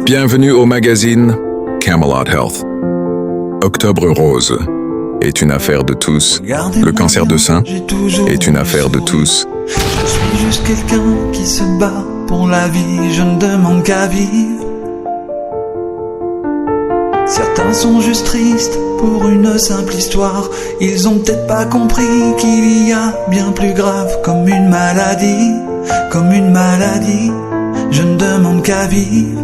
Bienvenue au magazine Camelot Health. Octobre rose est une affaire de tous. Le cancer de sein est une affaire de tous. Je suis juste quelqu'un qui se bat pour la vie, je ne demande qu'à vivre. Certains sont juste tristes pour une simple histoire. Ils ont peut-être pas compris qu'il y a bien plus grave, comme une maladie, comme une maladie. Je ne demande qu'à vivre.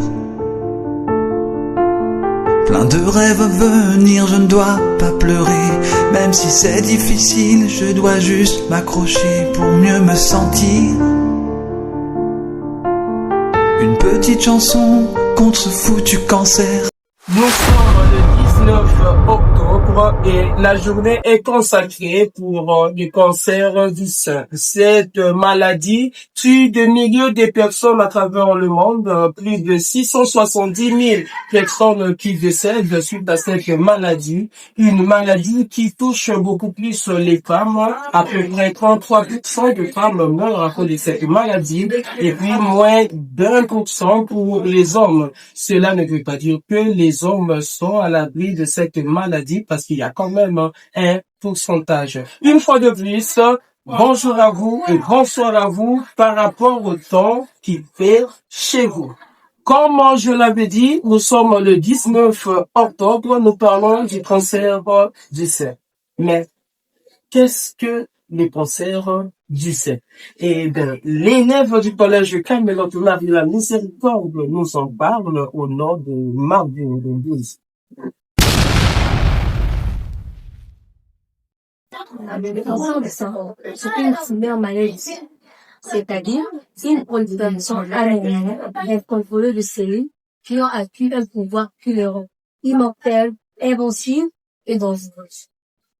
Plein de rêves à venir, je ne dois pas pleurer. Même si c'est difficile, je dois juste m'accrocher pour mieux me sentir. Une petite chanson contre ce foutu cancer. Nous sommes le 19 octobre et la journée est consacrée pour le cancer du sein. Cette maladie tue des milliers de personnes à travers le monde, plus de 670 000 personnes qui décèdent suite à cette maladie. Une maladie qui touche beaucoup plus les femmes, à peu près 33% de femmes meurent à cause de cette maladie et puis moins d'1% pour les hommes. Cela ne veut pas dire que les hommes sont à l'abri de cette maladie parce qu'il y a quand même un pourcentage. Une fois de plus, bonjour à vous et bonsoir à vous par rapport au temps qu'il fait chez vous. Comme je l'avais dit, nous sommes le 19 octobre, nous parlons du cancer du sein. Mais qu'est-ce que les cancers du sein? Eh bien, l'élève du collège Camelot Marie la Miséricorde nous en parle au nom de Marvin Denise. Le cancer du sein, c'est une première maladie, c'est-à-dire une prolifération anémienne incontrôlée de cellules qui ont acquis un pouvoir pulvérant, immortel, invincible et dangereux.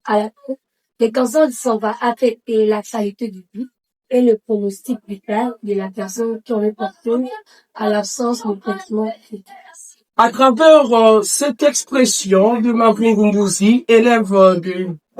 À la fin, le cancer du sein va affecter la qualité de vie et le pronostic vital de la personne qui en est porteuse à l'absence de traitement efficace. À travers cette expression de Marvin Gundouzi, élève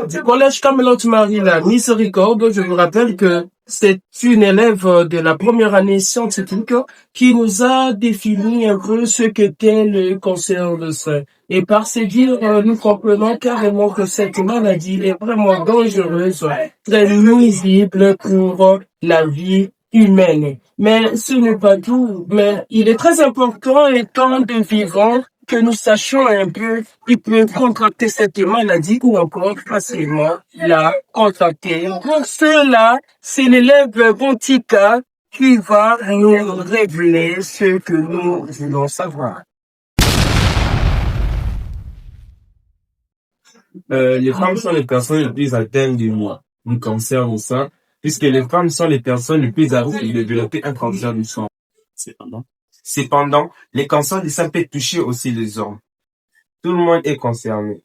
du collège Camelot Marie la Miséricorde, je vous rappelle que c'est une élève de la première année scientifique qui nous a défini un peu ce qu'était le cancer du sein. Et par ces dires, nous comprenons carrément que cette maladie est vraiment dangereuse, très nuisible pour la vie humaine. Mais ce n'est pas tout. Mais il est très important, étant de vivants, que nous sachions un peu qui peut contracter cette maladie ou encore facilement la contracter. Pour cela, c'est l'élève Bontika qui va nous révéler ce que nous voulons savoir. Les femmes sont les personnes les plus atteintes du cancer du sein, puisque les femmes sont les personnes les plus à risque de développer un cancer du sein. Cependant, les cancers du sein peuvent toucher aussi les hommes. Tout le monde est concerné.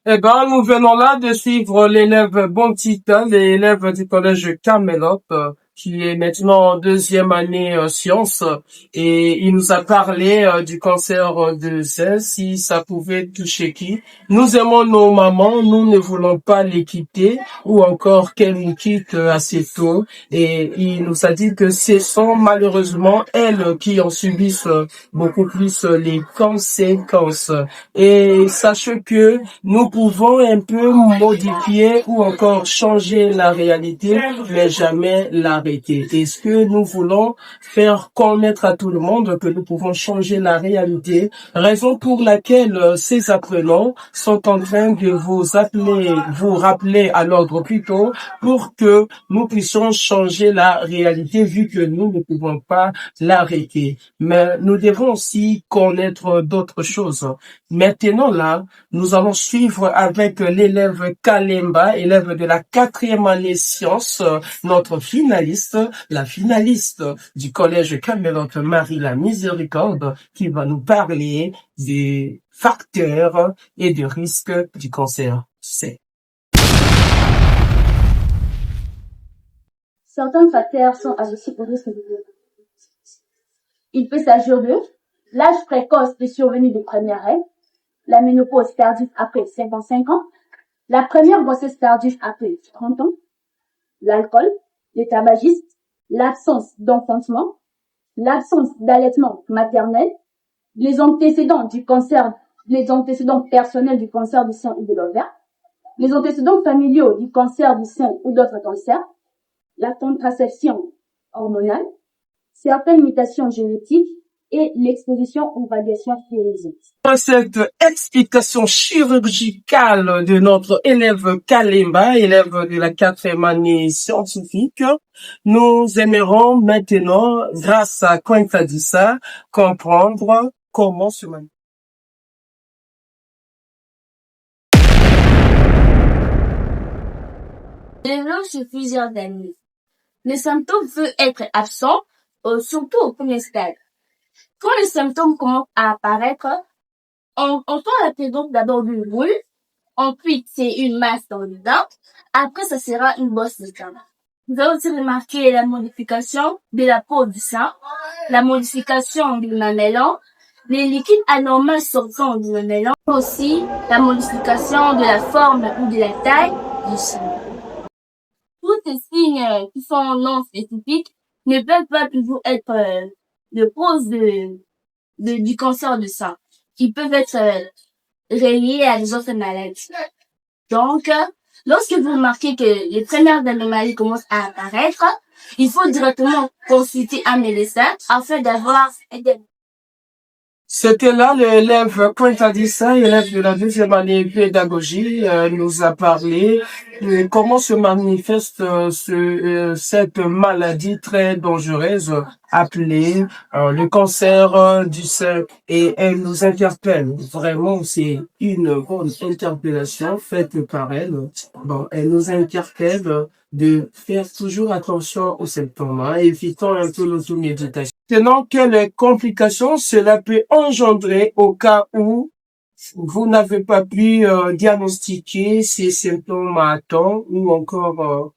Eh ben, nous venons là de suivre l'élève Bontita, l'élève du collège Camelot, qui est maintenant en deuxième année sciences, et il nous a parlé du cancer de sein, si ça pouvait toucher qui. Nous aimons nos mamans, nous ne voulons pas les quitter, ou encore qu'elles nous quittent assez tôt, et il nous a dit que ce sont malheureusement elles qui en subissent beaucoup plus les conséquences. Et sachez que nous pouvons un peu modifier ou encore changer la réalité, mais jamais l'arrêter. Est-ce que nous voulons faire connaître à tout le monde que nous pouvons changer la réalité? Raison pour laquelle ces apprenants sont en train de vous rappeler à l'ordre plutôt, pour que nous puissions changer la réalité vu que nous ne pouvons pas l'arrêter. Mais nous devons aussi connaître d'autres choses. Maintenant là, nous allons suivre avec l'élève Kalemba, élève de la 4e année sciences, notre finaliste, la finaliste du collège Camelot Marie la Miséricorde, qui va nous parler des facteurs et des risques du cancer. Certains facteurs sont associés au risque de diabète. Il peut s'agir de l'âge précoce de survenue des premières règles, la ménopause tardive après 55 ans, la première grossesse tardive après 30 ans, l'alcool, le tabagisme, l'absence d'enfantement, l'absence d'allaitement maternel, les antécédents personnels du cancer du sein ou de l'ovaire, les antécédents familiaux du cancer du sein ou d'autres cancers, la contraception hormonale, certaines mutations génétiques et l'exposition aux radiations ionissantes. Cette explication chirurgicale de notre élève Kalemba, élève de la 4e année scientifique, nous aimerons maintenant, grâce à Quintadissa, comprendre comment se manifeste. Développe sur plusieurs années. Les symptômes peuvent être absents, surtout au premier stade. Quand les symptômes commencent à apparaître, on tend la présence d'abord d'une boule, ensuite c'est une masse dans le dent, après ça sera une bosse de sein. Vous allez aussi remarquer la modification de la peau du sein, la modification du mamelon, les liquides anormaux sortant du mamelon, aussi la modification de la forme ou de la taille du sein. Tous ces signes qui sont non spécifiques ne peuvent pas toujours être de cause du cancer du sein. Ils peuvent être reliés à des autres maladies. Donc, lorsque vous remarquez que les premières anomalies commencent à apparaître, il faut directement consulter un médecin afin d'avoir un diagnostic. C'était là l'élève Quintadissa, élève de la 2e année pédagogie, nous a parlé de comment se manifeste cette maladie très dangereuse appelée le cancer du sein, et elle nous interpelle. Vraiment, c'est une grande interpellation faite par elle. Bon, elle nous interpelle de faire toujours attention aux symptômes, évitant un peu l'automéditation. Maintenant, quelles complications cela peut engendrer au cas où vous n'avez pas pu diagnostiquer ces symptômes à temps, ou encore,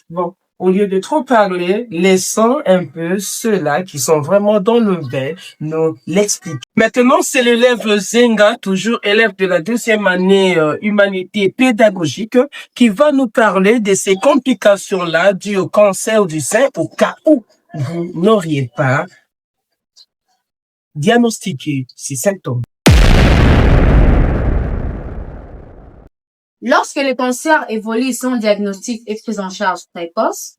bon, au lieu de trop parler, laissons un peu ceux-là qui sont vraiment dans le bain nous l'expliquer. Maintenant, c'est l'élève Zenga, toujours élève de la 2e année humanité pédagogique, qui va nous parler de ces complications-là dues au cancer du sein au cas où vous n'auriez pas diagnostiqué ces symptômes. Lorsque le cancer évolue sans diagnostic et prise en charge précoce,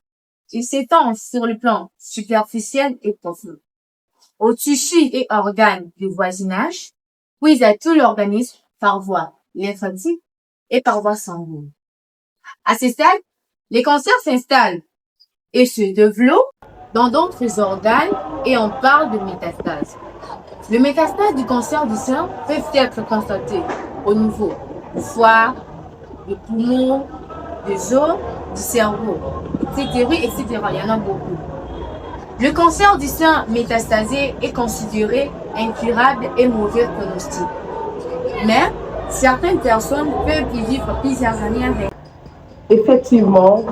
il s'étend sur le plan superficiel et profond, aux tissus et organes du voisinage, puis à tout l'organisme par voie lymphatique et par voie sanguine. À ce stade, les cancers s'installent et se développent dans d'autres organes et on parle de métastases. Les métastases du cancer du sein peuvent être constatées au niveau du foie, des poumons, des os, du cerveau, etc., etc. Il y en a beaucoup. Le cancer du sein métastasé est considéré incurable et mauvais pronostic. Mais certaines personnes peuvent y vivre plusieurs années avec. Effectivement,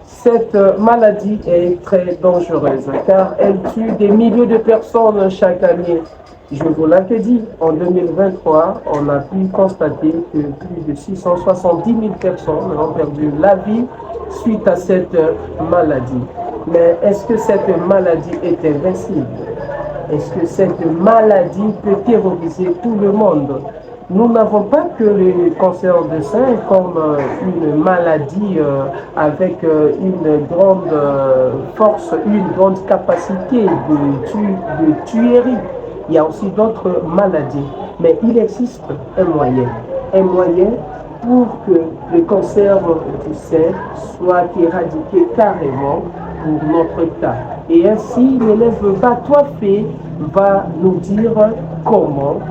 cette maladie est très dangereuse car elle tue des milliers de personnes chaque année. Je vous l'avais dit, en 2023, on a pu constater que plus de 670 000 personnes ont perdu la vie suite à cette maladie. Mais est-ce que cette maladie est invincible? Est-ce que cette maladie peut terroriser tout le monde? Nous n'avons pas que le cancer de sein comme une maladie avec une grande force, une grande capacité de tuerie. Il y a aussi d'autres maladies, mais il existe un moyen pour que le cancer du sein soit éradiqué carrément pour notre cas. Et ainsi, l'élève Batoifé va nous dire comment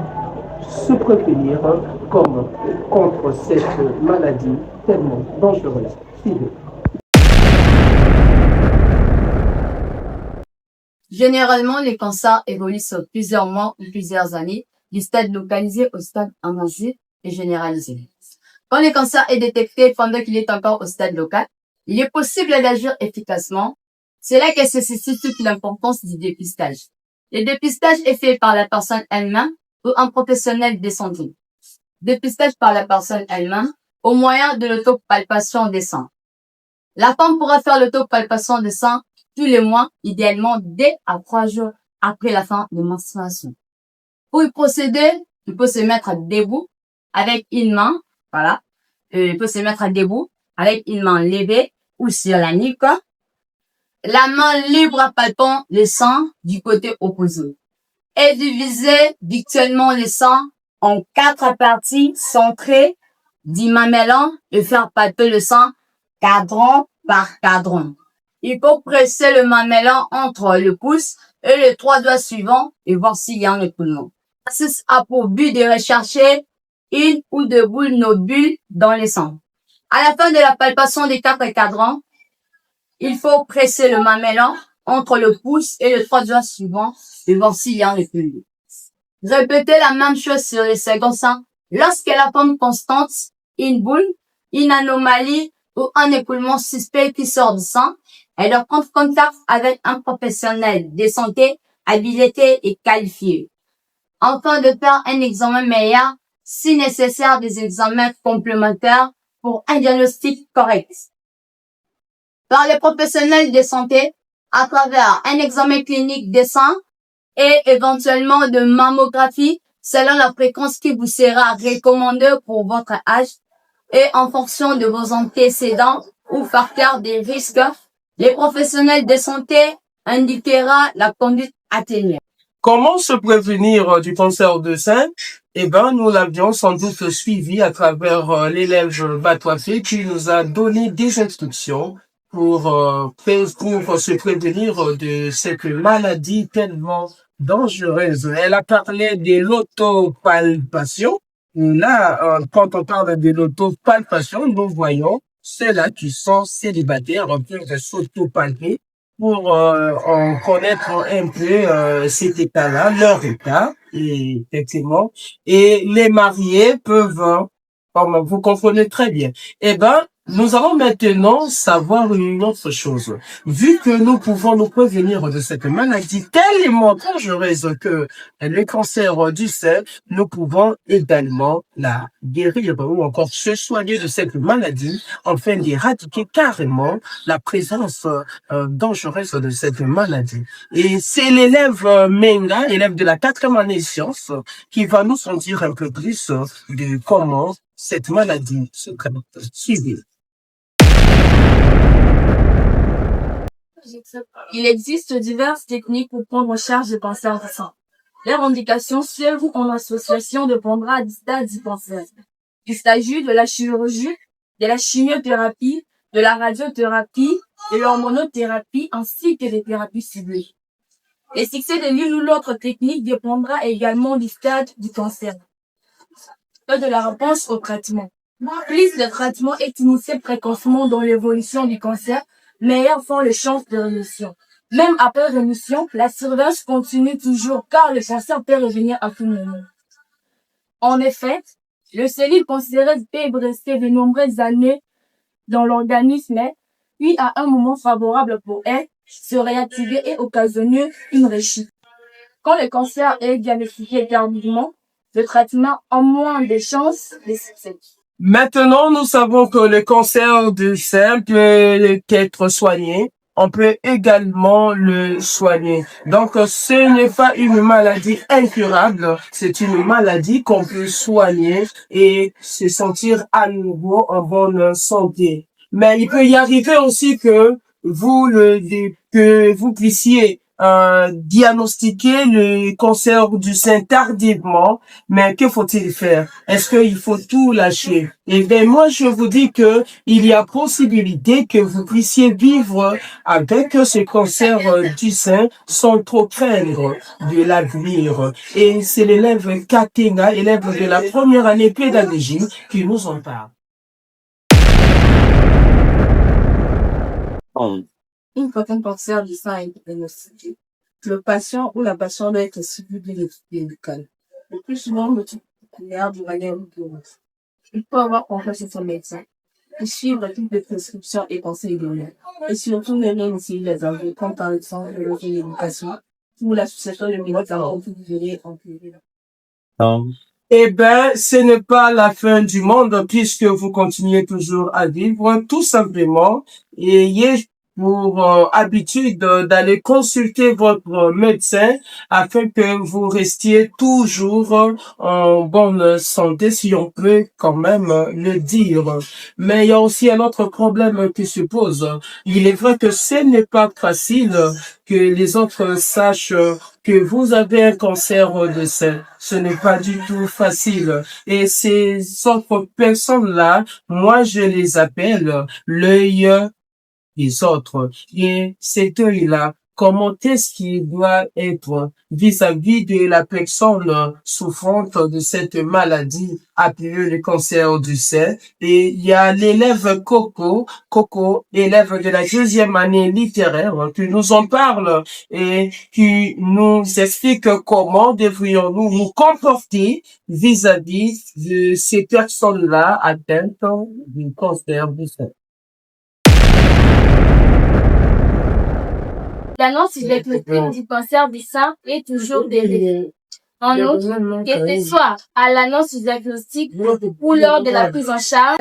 se prévenir contre cette maladie tellement dangereuse. Généralement, les cancers évoluent sur plusieurs mois ou plusieurs années, du stade localisé au stade avancé et généralisé. Quand le cancer est détecté pendant qu'il est encore au stade local, il est possible d'agir efficacement. C'est là que se situe toute l'importance du dépistage. Le dépistage est fait par la personne elle-même ou un professionnel de santé. Dépistage par la personne elle-même au moyen de l'autopalpation des seins. La femme pourra faire l'autopalpation des seins tous les mois, idéalement 2 à 3 jours après la fin de menstruation. Pour y procéder, il peut se mettre debout avec une main, voilà. Il peut se mettre debout avec une main levée ou sur la nuque. La main libre palpant le sang du côté opposé. Et diviser virtuellement le sang en 4 parties centrées du mamelon et faire palper le sang cadran par cadran. Il faut presser le mamelon entre le pouce et les 3 doigts suivants et voir s'il y a un écoulement. Ceci a pour but de rechercher une ou deux boules nodules dans le sang. À la fin de la palpation des 4 cadrans, il faut presser le mamelon entre le pouce et les 3 doigts suivants et voir s'il y a un écoulement. Répétez la même chose sur les seconds sang. Lorsque la forme constante, une boule, une anomalie ou un écoulement suspect qui sort du sang, elle doit prendre contact avec un professionnel de santé habilité et qualifié. Afin de faire un examen meilleur, si nécessaire des examens complémentaires pour un diagnostic correct. Par les professionnels de santé, à travers un examen clinique de sang et éventuellement de mammographie selon la fréquence qui vous sera recommandée pour votre âge et en fonction de vos antécédents ou facteurs de risque, les professionnels de santé indiquera la conduite à tenir. Comment se prévenir du cancer du sein? Eh ben, nous l'avions sans doute suivi à travers l'élève Batouafé qui nous a donné des instructions pour se prévenir de cette maladie tellement dangereuse. Elle a parlé de l'autopalpation. Là, quand on parle de l'autopalpation, nous voyons ceux-là qui sont célibataires en train de s'autopalper pour en connaître un peu cet état-là, leur état, et, effectivement. Et les mariés peuvent, comme vous comprenez très bien. Eh ben, nous allons maintenant savoir une autre chose. Vu que nous pouvons nous prévenir de cette maladie tellement dangereuse que le cancer du sein, nous pouvons également la guérir ou encore se soigner de cette maladie afin d'éradiquer carrément la présence dangereuse de cette maladie. Et c'est l'élève Menga, élève de la 4e année sciences, qui va nous en dire un peu plus de comment cette maladie se traite. Suivez. Il existe diverses techniques pour prendre en charge le cancer du sein. Leurs indications suivent en association dépendra à des stades du cancer. Il s'agit de la chirurgie, de la chimiothérapie, de la radiothérapie, de l'hormonothérapie ainsi que des thérapies ciblées. Le succès de l'une ou l'autre technique dépendra également du stade du cancer et de la réponse au traitement. Plus le traitement est initié précocement dans l'évolution du cancer, meilleures sont les chances de rémission. Même après rémission, la surveillance continue toujours car le cancer peut revenir à tout moment. En effet, le cellule cancéreuse peut rester de nombreuses années dans l'organisme, puis à un moment favorable pour elle, se réactiver et occasionner une rechute. Quand le cancer est diagnostiqué tardivement, le traitement a moins de chances de succès. Maintenant, nous savons que le cancer du sein peut être soigné. On peut également le soigner. Donc, ce n'est pas une maladie incurable. C'est une maladie qu'on peut soigner et se sentir à nouveau en bonne santé. Mais il peut y arriver aussi que vous puissiez diagnostiquer le cancer du sein tardivement, mais que faut-il faire? Est-ce qu'il faut tout lâcher? Eh bien, moi, je vous dis que il y a possibilité que vous puissiez vivre avec ce cancer du sein sans trop craindre de l'avenir. Et c'est l'élève Katenga, élève de la 1re année pédagogie, qui nous en parle. Une fois qu'un cancer du sein est diagnostiqué, le patient ou la patiente doit être suivi d'une étude médicale. Le plus souvent, l'étude primaire de manière rigoureuse. Il faut avoir confiance en son médecin et suivre toutes les prescriptions et conseils donnés. Et surtout, ne rien essayer les enlever, comme par exemple le logement d'éducation ou l'association de médecins pour gérer en privé. Eh ben, ce n'est pas la fin du monde puisque vous continuez toujours à vivre, tout simplement. Ayez pour habitude d'aller consulter votre médecin afin que vous restiez toujours en bonne santé, si on peut quand même le dire. Mais il y a aussi un autre problème qui se pose. Il est vrai que ce n'est pas facile que les autres sachent que vous avez un cancer du sein. Ce n'est pas du tout facile. Et ces autres personnes-là, moi, je les appelle l'œil des autres. Et cet œil-là, comment est-ce qu'il doit être vis-à-vis de la personne souffrante de cette maladie appelée le cancer du sein. Et il y a l'élève Coco, élève de la 2e année littéraire, qui nous en parle et qui nous explique comment devrions-nous nous comporter vis-à-vis de ces personnes-là atteintes du cancer du sein. L'annonce diagnostique du cancer du sein est toujours délai. En outre, que ce soit à l'annonce du diagnostic ou lors de la prise en charge,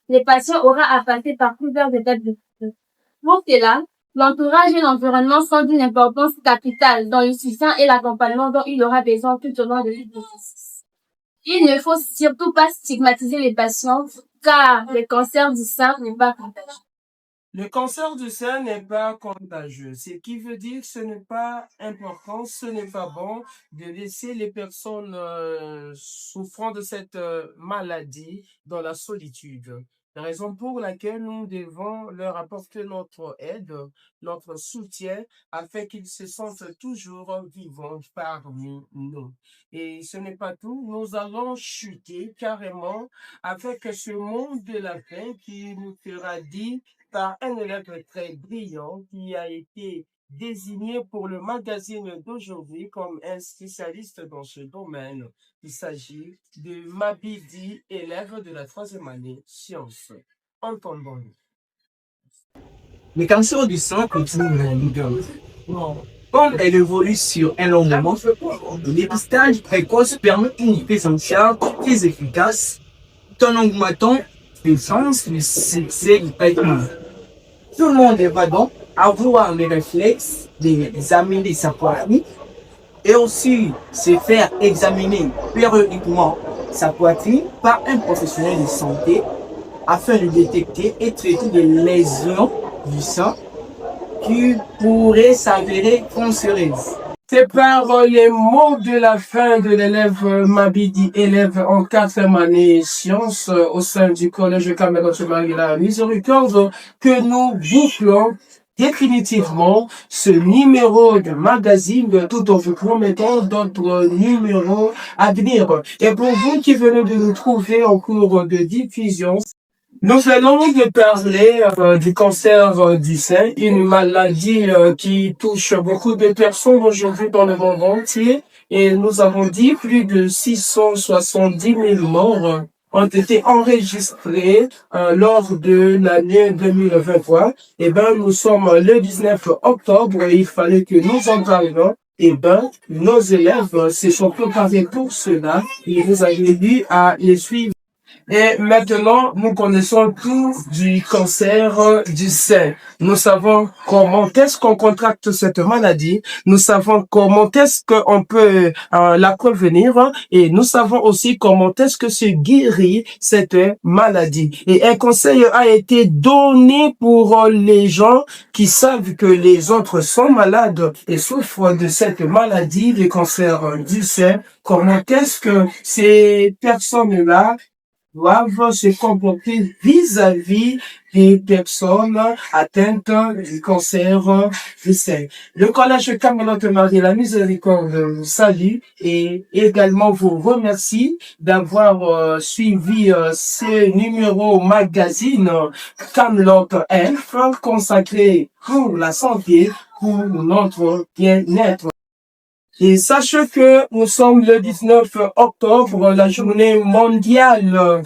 les patients auront à passer par plusieurs étapes de traitement. Pour cela, l'entourage et l'environnement sont d'une importance capitale dans le soutien et l'accompagnement dont il aura besoin tout au long de l'exercice. Il ne faut surtout pas stigmatiser les patients car le cancer du sein n'est pas contagieux. Le cancer du sein n'est pas contagieux, ce qui veut dire que ce n'est pas important, ce n'est pas bon de laisser les personnes souffrant de cette maladie dans la solitude. La raison pour laquelle nous devons leur apporter notre aide, notre soutien, afin qu'ils se sentent toujours vivants parmi nous. Et ce n'est pas tout, nous allons chuter carrément avec ce monde de la fin qui nous sera dit par un élève très brillant qui a été désigné pour le magazine d'aujourd'hui comme un spécialiste dans ce domaine. Il s'agit de Mabidi, élève de la 3e année sciences. Entendons. Le cancer du sein continue comme elle évolue sur un long moment, le dépistage précoce permet une prise en charge très efficace tout en augmentant les chances de succès du traitement. Tout le monde va donc avoir le réflexe d'examiner sa poitrine et aussi se faire examiner périodiquement sa poitrine par un professionnel de santé afin de détecter et traiter des lésions du sang qui pourraient s'avérer cancéreuses. C'est par les mots de la fin de l'élève Mabidi, élève en 4e année sciences au sein du collège Camelote Marie-la Miséricorde, que nous bouclons définitivement ce numéro de magazine tout en vous promettant d'autres numéros à venir. Et pour vous qui venez de nous trouver en cours de diffusion, nous allons parler du cancer du sein, une maladie qui touche beaucoup de personnes aujourd'hui dans le monde entier. Et nous avons dit plus de 670 000 morts ont été enregistrés lors de l'année 2023. Et nous sommes le 19 octobre et il fallait que nous en parlions. Nos élèves se sont préparés pour cela. Ils nous avaient dit à les suivre. Et maintenant, nous connaissons tout du cancer du sein. Nous savons comment est-ce qu'on contracte cette maladie. Nous savons comment est-ce qu'on peut la prévenir. Et nous savons aussi comment est-ce que se guérit cette maladie. Et un conseil a été donné pour les gens qui savent que les autres sont malades et souffrent de cette maladie, le cancer du sein. Comment est-ce que ces personnes-là doivent se comporter vis-à-vis des personnes atteintes du cancer du sein. Le collège Camelote Marie-la Miséricorde vous salue et également vous remercie d'avoir suivi ce numéro magazine Camelote Health consacré pour la santé, pour notre bien-être. Et sachez que nous sommes le 19 octobre, la journée mondiale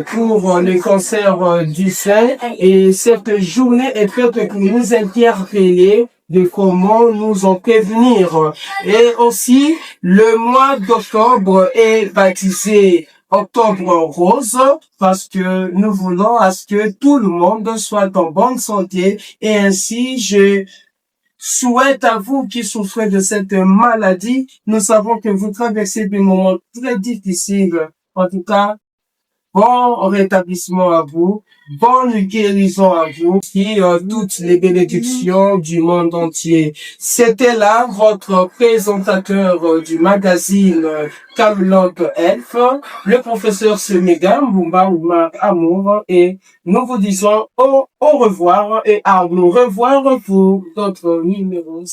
pour le cancer du sein. Et cette journée est faite pour nous interpeller de comment nous en prévenir. Et aussi, le mois d'octobre est baptisé Octobre Rose parce que nous voulons à ce que tout le monde soit en bonne santé et ainsi je souhaite à vous qui souffrez de cette maladie. Nous savons que vous traversez des moments très difficiles. En tout cas, bon rétablissement à vous, bonne guérison à vous et toutes les bénédictions du monde entier. C'était là votre présentateur du magazine Camelot Health, le professeur Semega Mumba Amour, et nous vous disons au revoir et à nous revoir pour d'autres numéros.